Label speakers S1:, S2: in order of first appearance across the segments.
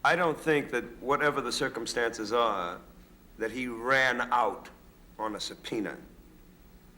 S1: I don't think that whatever the circumstances are, that he ran out on a subpoena.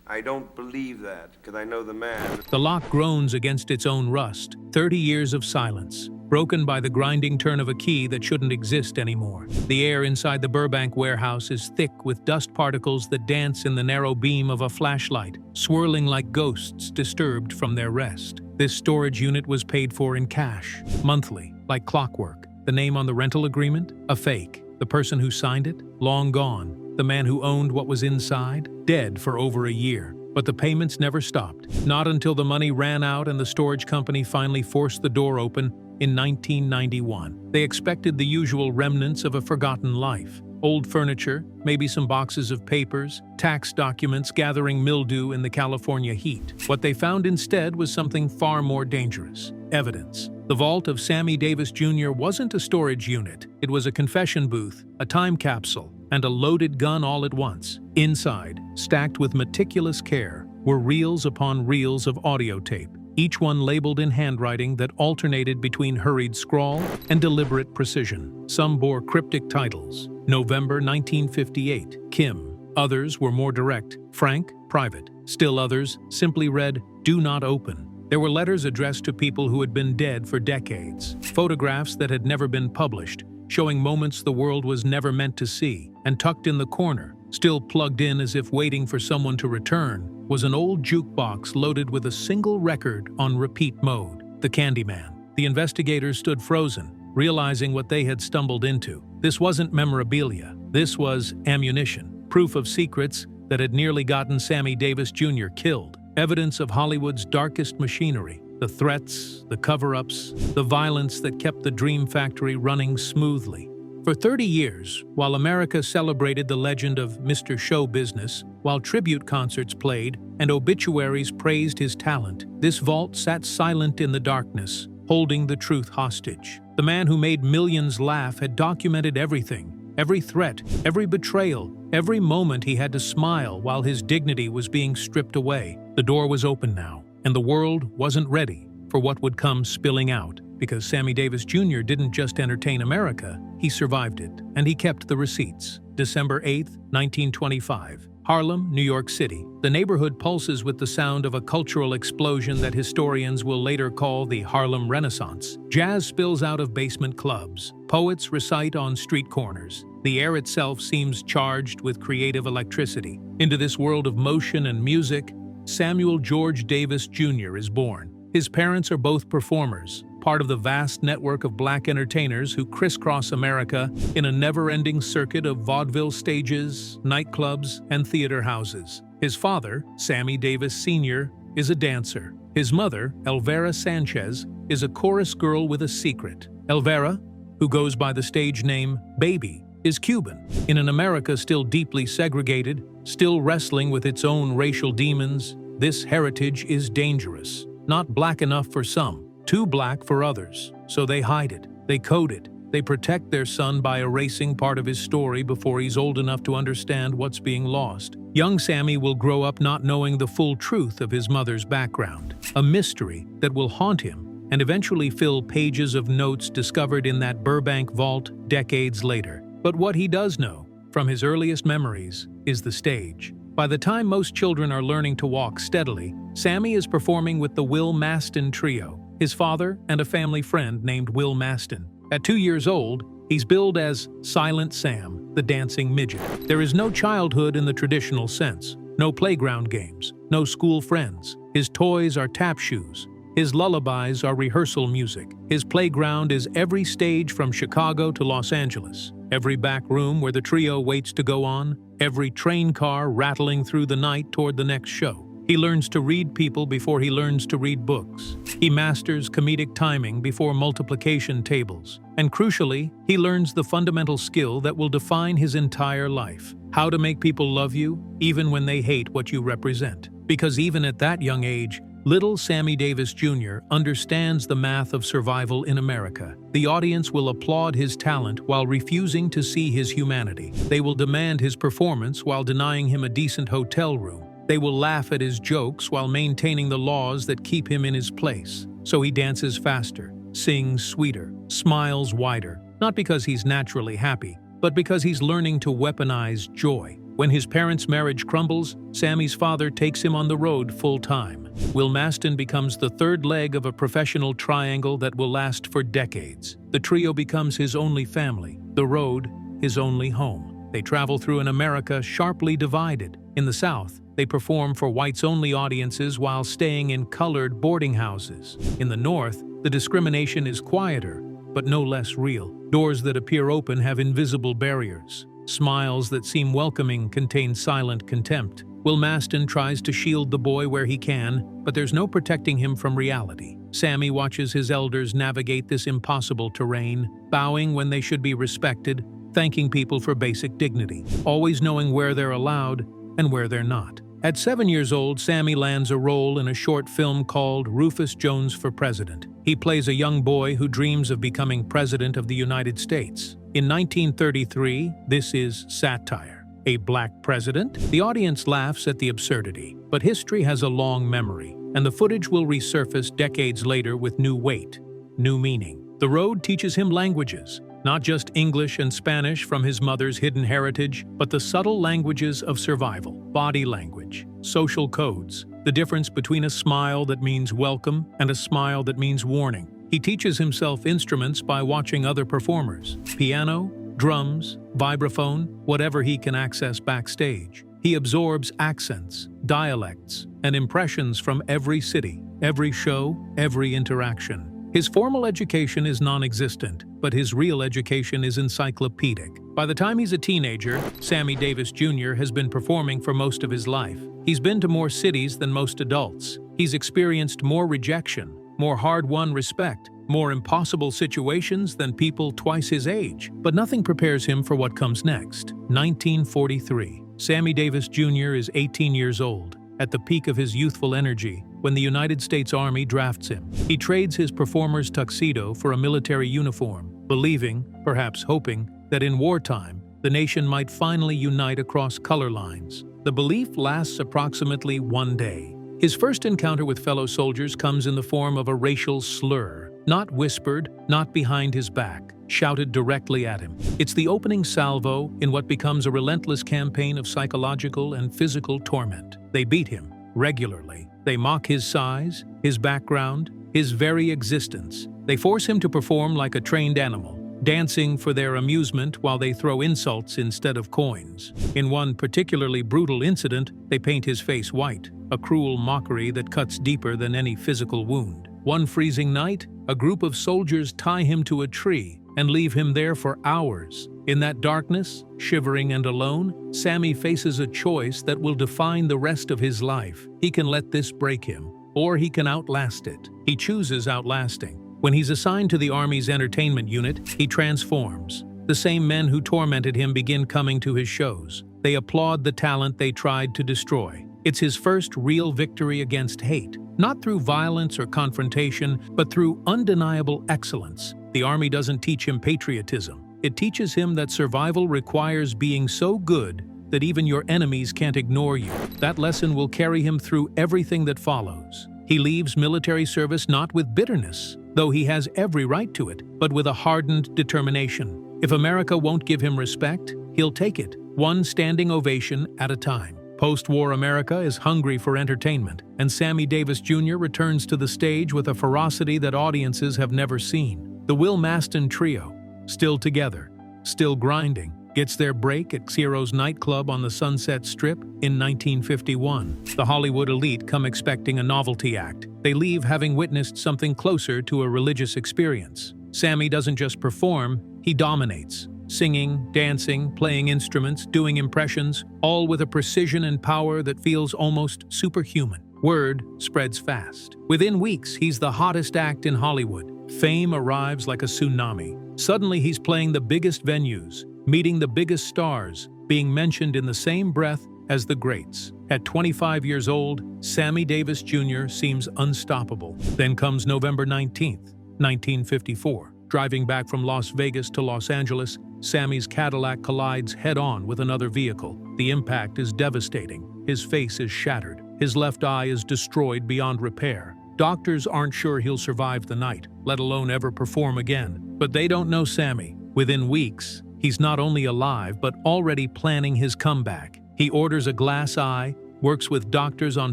S1: I don't believe that, because I know the man.
S2: The lock groans against its own rust. 30 years of silence, broken by the grinding turn of a key that shouldn't exist anymore. The air inside the Burbank warehouse is thick with dust particles that dance in the narrow beam of a flashlight, swirling like ghosts disturbed from their rest. This storage unit was paid for in cash, monthly, like clockwork. The name on the rental agreement? A fake. The person who signed it? Long gone. The man who owned what was inside? Dead for over a year. But the payments never stopped. Not until the money ran out and the storage company finally forced the door open in 1991. They expected the usual remnants of a forgotten life. Old furniture, maybe some boxes of papers, tax documents gathering mildew in the California heat. What they found instead was something far more dangerous. Evidence. The vault of Sammy Davis Jr. wasn't a storage unit. It was a confession booth, a time capsule, and a loaded gun all at once. Inside, stacked with meticulous care, were reels upon reels of audio tape, each one labeled in handwriting that alternated between hurried scrawl and deliberate precision. Some bore cryptic titles: November 1958, Kim. Others were more direct: Frank, private. Still others simply read, "Do not open." There were letters addressed to people who had been dead for decades, photographs that had never been published, showing moments the world was never meant to see, and tucked in the corner, still plugged in as if waiting for someone to return, was an old jukebox loaded with a single record on repeat mode, The Candyman. The investigators stood frozen, realizing what they had stumbled into. This wasn't memorabilia. This was ammunition, proof of secrets that had nearly gotten Sammy Davis Jr. killed. Evidence of Hollywood's darkest machinery, the threats, the cover-ups, the violence that kept the Dream Factory running smoothly. For 30 years, while America celebrated the legend of Mr. Show Business, while tribute concerts played and obituaries praised his talent, this vault sat silent in the darkness, holding the truth hostage. The man who made millions laugh had documented everything. Every threat, every betrayal, every moment he had to smile while his dignity was being stripped away. The door was open now, and the world wasn't ready for what would come spilling out. Because Sammy Davis Jr. didn't just entertain America, he survived it, and he kept the receipts. December 8, 1925. Harlem, New York City. The neighborhood pulses with the sound of a cultural explosion that historians will later call the Harlem Renaissance. Jazz spills out of basement clubs. Poets recite on street corners. The air itself seems charged with creative electricity. Into this world of motion and music, Samuel George Davis Jr. is born. His parents are both performers, part of the vast network of black entertainers who crisscross America in a never-ending circuit of vaudeville stages, nightclubs, and theater houses. His father, Sammy Davis Sr., is a dancer. His mother, Elvira Sanchez, is a chorus girl with a secret. Elvira, who goes by the stage name Baby, is Cuban. In an America still deeply segregated, still wrestling with its own racial demons, this heritage is dangerous. Not black enough for some, too black for others. So they hide it, they code it, they protect their son by erasing part of his story before he's old enough to understand what's being lost. Young Sammy will grow up not knowing the full truth of his mother's background, a mystery that will haunt him and eventually fill pages of notes discovered in that Burbank vault decades later. But what he does know, from his earliest memories, is the stage. By the time most children are learning to walk steadily, Sammy is performing with the Will Maston Trio, his father and a family friend named Will Maston. At 2 years old, he's billed as Silent Sam, the dancing midget. There is no childhood in the traditional sense, no playground games, no school friends. His toys are tap shoes. His lullabies are rehearsal music. His playground is every stage from Chicago to Los Angeles, every back room where the trio waits to go on, every train car rattling through the night toward the next show. He learns to read people before he learns to read books. He masters comedic timing before multiplication tables. And crucially, he learns the fundamental skill that will define his entire life: how to make people love you, even when they hate what you represent. Because even at that young age, little Sammy Davis Jr. understands the math of survival in America. The audience will applaud his talent while refusing to see his humanity. They will demand his performance while denying him a decent hotel room. They will laugh at his jokes while maintaining the laws that keep him in his place. So he dances faster, sings sweeter, smiles wider, not because he's naturally happy, but because he's learning to weaponize joy. When his parents' marriage crumbles, Sammy's father takes him on the road full-time. Will Maston becomes the third leg of a professional triangle that will last for decades. The trio becomes his only family, the road his only home. They travel through an America sharply divided. In the South, they perform for whites-only audiences while staying in colored boarding houses. In the North, the discrimination is quieter, but no less real. Doors that appear open have invisible barriers. Smiles that seem welcoming contain silent contempt. Will Maston tries to shield the boy where he can, but there's no protecting him from reality. Sammy watches his elders navigate this impossible terrain, bowing when they should be respected, thanking people for basic dignity, always knowing where they're allowed and where they're not. At 7 years old, Sammy lands a role in a short film called Rufus Jones for President. He plays a young boy who dreams of becoming President of the United States. In 1933, this is satire. A black president? The audience laughs at the absurdity, but history has a long memory, and the footage will resurface decades later with new weight, new meaning. The road teaches him languages, not just English and Spanish from his mother's hidden heritage, but the subtle languages of survival, body language, social codes, the difference between a smile that means welcome and a smile that means warning. He teaches himself instruments by watching other performers, piano, drums, vibraphone, whatever he can access backstage. He absorbs accents, dialects, and impressions from every city, every show, every interaction. His formal education is non-existent, but his real education is encyclopedic. By the time he's a teenager, Sammy Davis Jr. has been performing for most of his life. He's been to more cities than most adults. He's experienced more rejection, more hard-won respect, more impossible situations than people twice his age. But nothing prepares him for what comes next. 1943. Sammy Davis Jr. is 18 years old, at the peak of his youthful energy, when the United States Army drafts him. He trades his performer's tuxedo for a military uniform, believing, perhaps hoping, that in wartime, the nation might finally unite across color lines. The belief lasts approximately 1 day. His first encounter with fellow soldiers comes in the form of a racial slur, not whispered, not behind his back, shouted directly at him. It's the opening salvo in what becomes a relentless campaign of psychological and physical torment. They beat him regularly. They mock his size, his background, his very existence. They force him to perform like a trained animal, dancing for their amusement while they throw insults instead of coins. In one particularly brutal incident, they paint his face white, a cruel mockery that cuts deeper than any physical wound. One freezing night, a group of soldiers tie him to a tree and leave him there for hours. In that darkness, shivering and alone, Sammy faces a choice that will define the rest of his life. He can let this break him, or he can outlast it. He chooses outlasting. When he's assigned to the Army's entertainment unit, he transforms. The same men who tormented him begin coming to his shows. They applaud the talent they tried to destroy. It's his first real victory against hate, not through violence or confrontation, but through undeniable excellence. The Army doesn't teach him patriotism. It teaches him that survival requires being so good that even your enemies can't ignore you. That lesson will carry him through everything that follows. He leaves military service not with bitterness, though he has every right to it, but with a hardened determination. If America won't give him respect, he'll take it, one standing ovation at a time. Post-war America is hungry for entertainment, and Sammy Davis Jr. returns to the stage with a ferocity that audiences have never seen. The Will Maston Trio, still together, still grinding, gets their break at Xero's nightclub on the Sunset Strip in 1951. The Hollywood elite come expecting a novelty act. They leave having witnessed something closer to a religious experience. Sammy doesn't just perform, he dominates. Singing, dancing, playing instruments, doing impressions, all with a precision and power that feels almost superhuman. Word spreads fast. Within weeks, he's the hottest act in Hollywood. Fame arrives like a tsunami. Suddenly, he's playing the biggest venues, meeting the biggest stars, being mentioned in the same breath as the greats. At 25 years old, Sammy Davis Jr. seems unstoppable. Then comes November 19th, 1954. Driving back from Las Vegas to Los Angeles, Sammy's Cadillac collides head-on with another vehicle. The impact is devastating. His face is shattered. His left eye is destroyed beyond repair. Doctors aren't sure he'll survive the night, let alone ever perform again. But they don't know Sammy. Within weeks, he's not only alive but already planning his comeback. He orders a glass eye, works with doctors on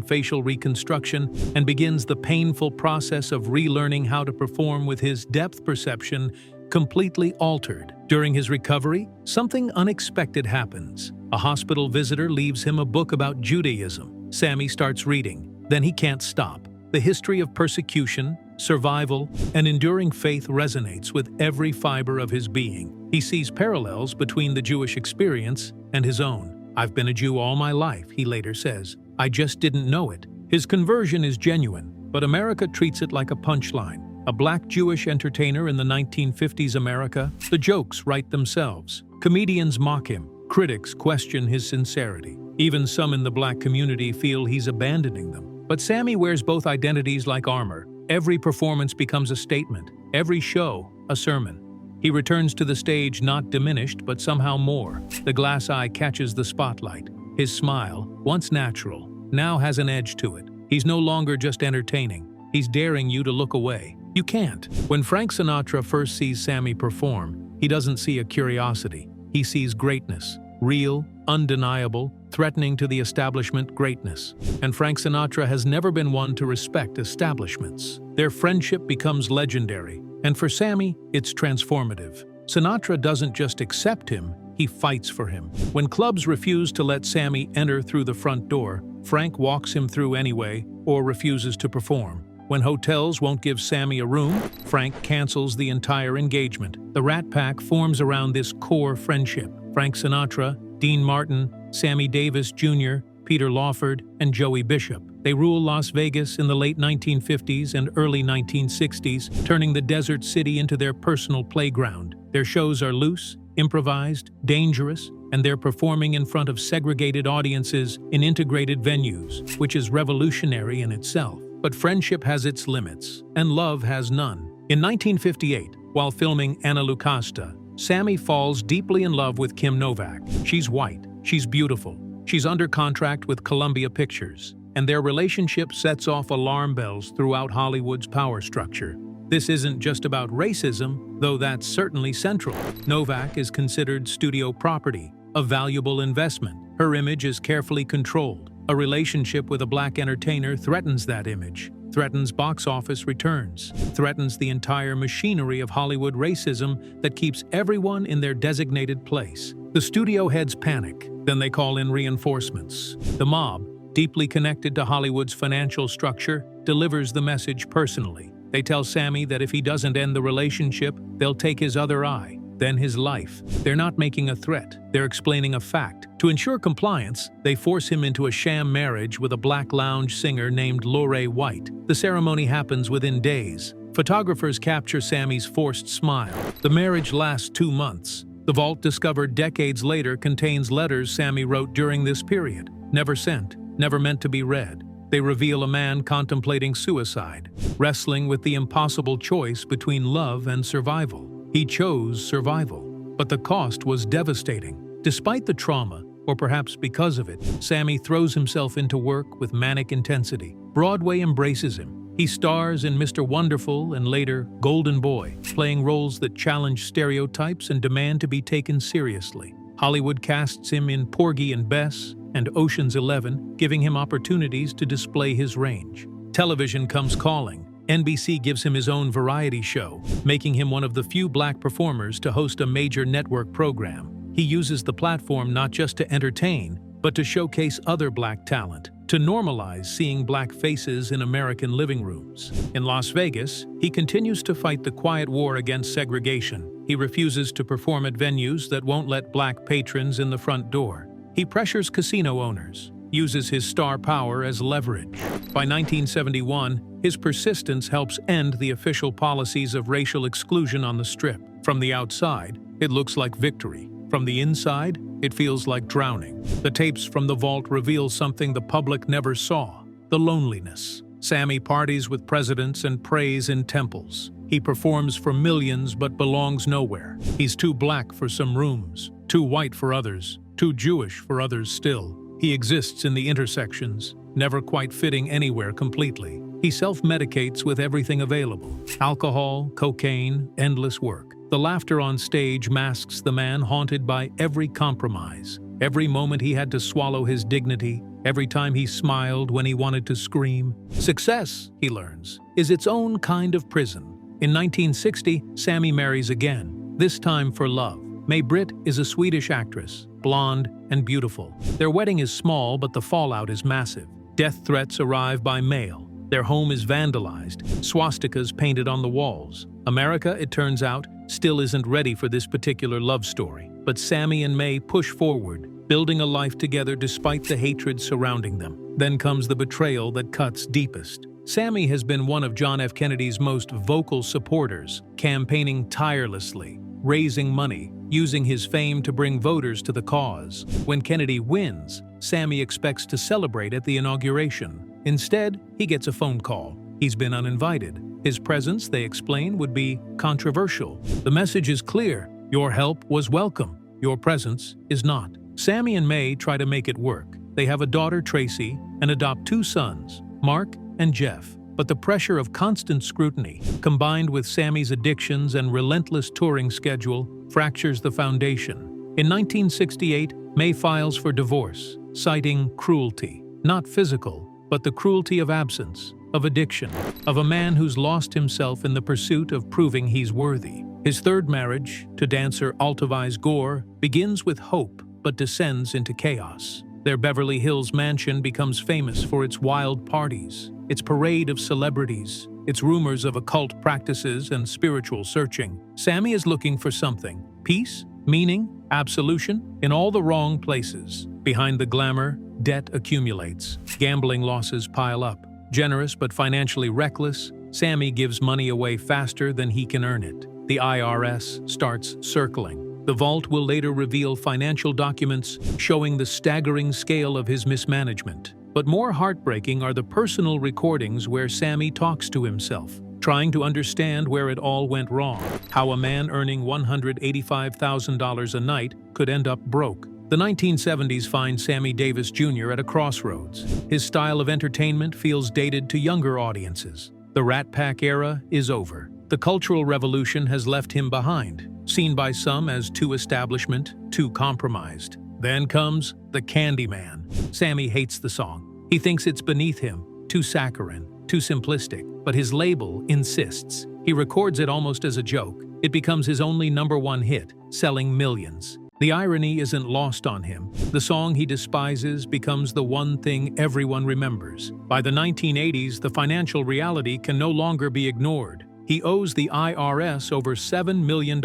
S2: facial reconstruction, and begins the painful process of relearning how to perform with his depth perception completely altered. During his recovery, something unexpected happens. A hospital visitor leaves him a book about Judaism. Sammy starts reading. Then he can't stop. The history of persecution, survival, and enduring faith resonates with every fiber of his being. He sees parallels between the Jewish experience and his own. "I've been a Jew all my life," he later says. "I just didn't know it." His conversion is genuine, but America treats it like a punchline. A black Jewish entertainer in the 1950s America, the jokes write themselves. Comedians mock him. Critics question his sincerity. Even some in the black community feel he's abandoning them. But Sammy wears both identities like armor. Every performance becomes a statement. Every show, a sermon. He returns to the stage not diminished, but somehow more. The glass eye catches the spotlight. His smile, once natural, now has an edge to it. He's no longer just entertaining. He's daring you to look away. You can't. When Frank Sinatra first sees Sammy perform, he doesn't see a curiosity. He sees greatness. Real, undeniable, threatening to the establishment greatness. And Frank Sinatra has never been one to respect establishments. Their friendship becomes legendary. And for Sammy, it's transformative. Sinatra doesn't just accept him, he fights for him. When clubs refuse to let Sammy enter through the front door, Frank walks him through anyway or refuses to perform. When hotels won't give Sammy a room, Frank cancels the entire engagement. The Rat Pack forms around this core friendship. Frank Sinatra, Dean Martin, Sammy Davis Jr., Peter Lawford, and Joey Bishop. They rule Las Vegas in the late 1950s and early 1960s, turning the desert city into their personal playground. Their shows are loose, improvised, dangerous, and they're performing in front of segregated audiences in integrated venues, which is revolutionary in itself. But friendship has its limits, and love has none. In 1958, while filming Anna Lucasta, Sammy falls deeply in love with Kim Novak. She's white, she's beautiful, she's under contract with Columbia Pictures, and their relationship sets off alarm bells throughout Hollywood's power structure. This isn't just about racism, though that's certainly central. Novak is considered studio property, a valuable investment. Her image is carefully controlled. A relationship with a black entertainer threatens that image, threatens box office returns, threatens the entire machinery of Hollywood racism that keeps everyone in their designated place. The studio heads panic, then they call in reinforcements. The mob, deeply connected to Hollywood's financial structure, delivers the message personally. They tell Sammy that if he doesn't end the relationship, they'll take his other eye, then his life. They're not making a threat, they're explaining a fact. To ensure compliance, they force him into a sham marriage with a black lounge singer named Lorraine White. The ceremony happens within days. Photographers capture Sammy's forced smile. The marriage lasts 2 months. The vault discovered decades later contains letters Sammy wrote during this period. Never sent, never meant to be read. They reveal a man contemplating suicide, wrestling with the impossible choice between love and survival. He chose survival, but the cost was devastating. Despite the trauma, or perhaps because of it, Sammy throws himself into work with manic intensity. Broadway embraces him. He stars in Mr. Wonderful and later Golden Boy, playing roles that challenge stereotypes and demand to be taken seriously. Hollywood casts him in Porgy and Bess and Ocean's 11, giving him opportunities to display his range. Television comes calling. NBC gives him his own variety show, making him one of the few black performers to host a major network program. He uses the platform not just to entertain, but to showcase other black talent, to normalize seeing black faces in American living rooms. In Las Vegas, he continues to fight the quiet war against segregation. He refuses to perform at venues that won't let black patrons in the front door. He pressures casino owners, uses his star power as leverage. By 1971, his persistence helps end the official policies of racial exclusion on the Strip. From the outside, it looks like victory. From the inside, it feels like drowning. The tapes from the vault reveal something the public never saw: the loneliness. Sammy parties with presidents and prays in temples. He performs for millions but belongs nowhere. He's too black for some rooms, too white for others, too Jewish for others still. He exists in the intersections, never quite fitting anywhere completely. He self-medicates with everything available: alcohol, cocaine, endless work. The laughter on stage masks the man haunted by every compromise. Every moment he had to swallow his dignity, every time he smiled when he wanted to scream. Success, he learns, is its own kind of prison. In 1960, Sammy marries again, this time for love. May-Britt is a Swedish actress, blonde and beautiful. Their wedding is small, but the fallout is massive. Death threats arrive by mail. Their home is vandalized, swastikas painted on the walls. America, it turns out, still isn't ready for this particular love story. But Sammy and May push forward, building a life together despite the hatred surrounding them. Then comes the betrayal that cuts deepest. Sammy has been one of John F. Kennedy's most vocal supporters, campaigning tirelessly, raising money, using his fame to bring voters to the cause. When Kennedy wins, Sammy expects to celebrate at the inauguration. Instead, he gets a phone call. He's been uninvited. His presence, they explain, would be controversial. The message is clear. Your help was welcome. Your presence is not. Sammy and May try to make it work. They have a daughter, Tracy, and adopt 2 sons, Mark and Jeff. But the pressure of constant scrutiny, combined with Sammy's addictions and relentless touring schedule, fractures the foundation. In 1968, May files for divorce, citing cruelty. Not physical, but the cruelty of absence, of addiction, of a man who's lost himself in the pursuit of proving he's worthy. His third marriage, to dancer Altovise Gore, begins with hope but descends into chaos. Their Beverly Hills mansion becomes famous for its wild parties, its parade of celebrities, its rumors of occult practices and spiritual searching. Sammy is looking for something: peace, meaning, absolution, in all the wrong places. Behind the glamour, debt accumulates. Gambling losses pile up. Generous but financially reckless, Sammy gives money away faster than he can earn it. The IRS starts circling. The vault will later reveal financial documents showing the staggering scale of his mismanagement. But more heartbreaking are the personal recordings where Sammy talks to himself, trying to understand where it all went wrong, how a man earning $185,000 a night could end up broke. The 1970s find Sammy Davis Jr. at a crossroads. His style of entertainment feels dated to younger audiences. The Rat Pack era is over. The Cultural Revolution has left him behind, seen by some as too establishment, too compromised. Then comes the Candyman. Sammy hates the song. He thinks it's beneath him, too saccharine, too simplistic, but his label insists. He records it almost as a joke. It becomes his only #1 hit, selling millions. The irony isn't lost on him. The song he despises becomes the one thing everyone remembers. By the 1980s, the financial reality can no longer be ignored. He owes the IRS over $7 million.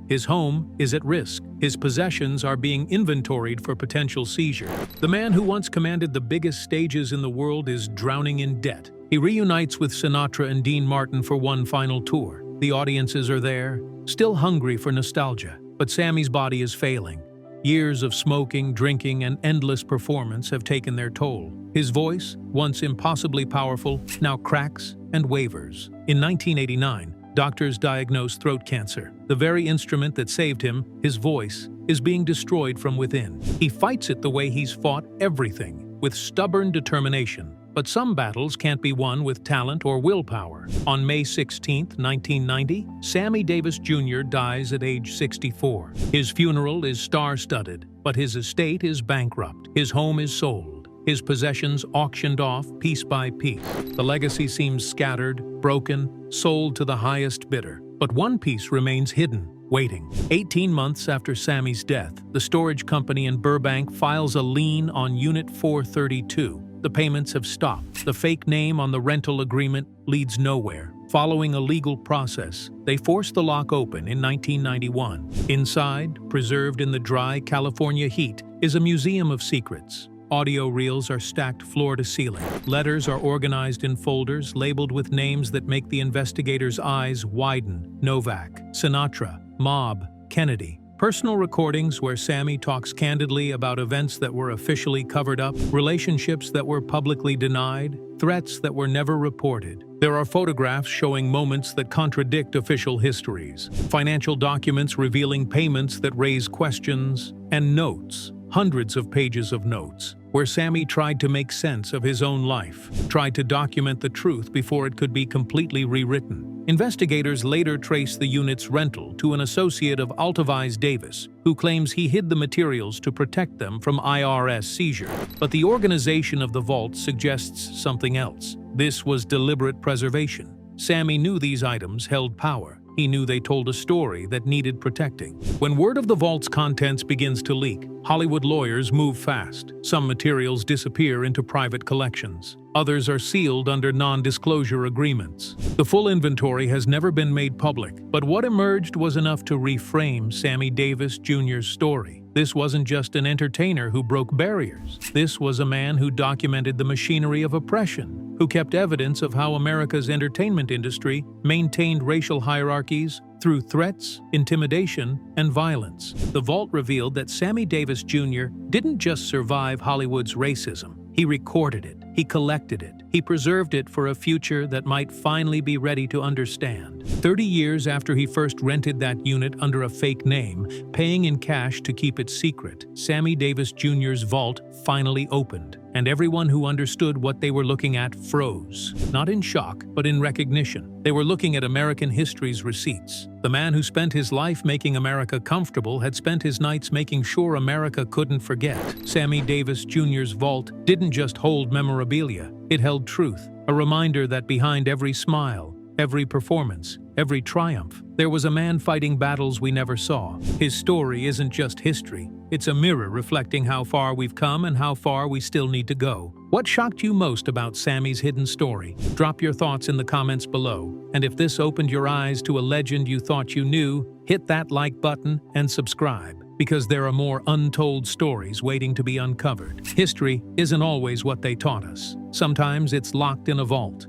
S2: His home is at risk. His possessions are being inventoried for potential seizure. The man who once commanded the biggest stages in the world is drowning in debt. He reunites with Sinatra and Dean Martin for one final tour. The audiences are there, still hungry for nostalgia. But Sammy's body is failing. Years of smoking, drinking, and endless performance have taken their toll. His voice, once impossibly powerful, now cracks and wavers. In 1989, doctors diagnosed throat cancer. The very instrument that saved him, his voice, is being destroyed from within. He fights it the way he's fought everything, with stubborn determination. But some battles can't be won with talent or willpower. On May 16, 1990, Sammy Davis Jr. dies at age 64. His funeral is star-studded, but his estate is bankrupt. His home is sold. His possessions auctioned off piece by piece. The legacy seems scattered, broken, sold to the highest bidder. But one piece remains hidden, waiting. 18 months after Sammy's death, the storage company in Burbank files a lien on Unit 432. The payments have stopped. The fake name on the rental agreement leads nowhere. Following a legal process, they forced the lock open in 1991. Inside, preserved in the dry California heat, is a museum of secrets. Audio reels are stacked floor to ceiling. Letters are organized in folders labeled with names that make the investigators' eyes widen: Novak, Sinatra, Mob, Kennedy. Personal recordings where Sammy talks candidly about events that were officially covered up, relationships that were publicly denied, threats that were never reported. There are photographs showing moments that contradict official histories, financial documents revealing payments that raise questions, and notes, hundreds of pages of notes, where Sammy tried to make sense of his own life, tried to document the truth before it could be completely rewritten. Investigators later traced the unit's rental to an associate of Altavise Davis, who claims he hid the materials to protect them from IRS seizure. But the organization of the vault suggests something else. This was deliberate preservation. Sammy knew these items held power. He knew they told a story that needed protecting. When word of the vault's contents begins to leak, Hollywood lawyers move fast. Some materials disappear into private collections. Others are sealed under non-disclosure agreements. The full inventory has never been made public, but what emerged was enough to reframe Sammy Davis Jr.'s story. This wasn't just an entertainer who broke barriers. This was a man who documented the machinery of oppression, who kept evidence of how America's entertainment industry maintained racial hierarchies through threats, intimidation, and violence. The vault revealed that Sammy Davis Jr. didn't just survive Hollywood's racism. He recorded it, he collected it, he preserved it for a future that might finally be ready to understand. 30 years after he first rented that unit under a fake name, paying in cash to keep it secret, Sammy Davis Jr.'s vault finally opened, and everyone who understood what they were looking at froze. Not in shock, but in recognition. They were looking at American history's receipts. The man who spent his life making America comfortable had spent his nights making sure America couldn't forget. Sammy Davis Jr.'s vault didn't just hold memorabilia, it held truth, a reminder that behind every smile, every performance, every triumph, there was a man fighting battles we never saw. His story isn't just history, it's a mirror reflecting how far we've come and how far we still need to go. What shocked you most about Sammy's hidden story? Drop your thoughts in the comments below. And if this opened your eyes to a legend you thought you knew, hit that like button and subscribe, because there are more untold stories waiting to be uncovered. History isn't always what they taught us. Sometimes it's locked in a vault.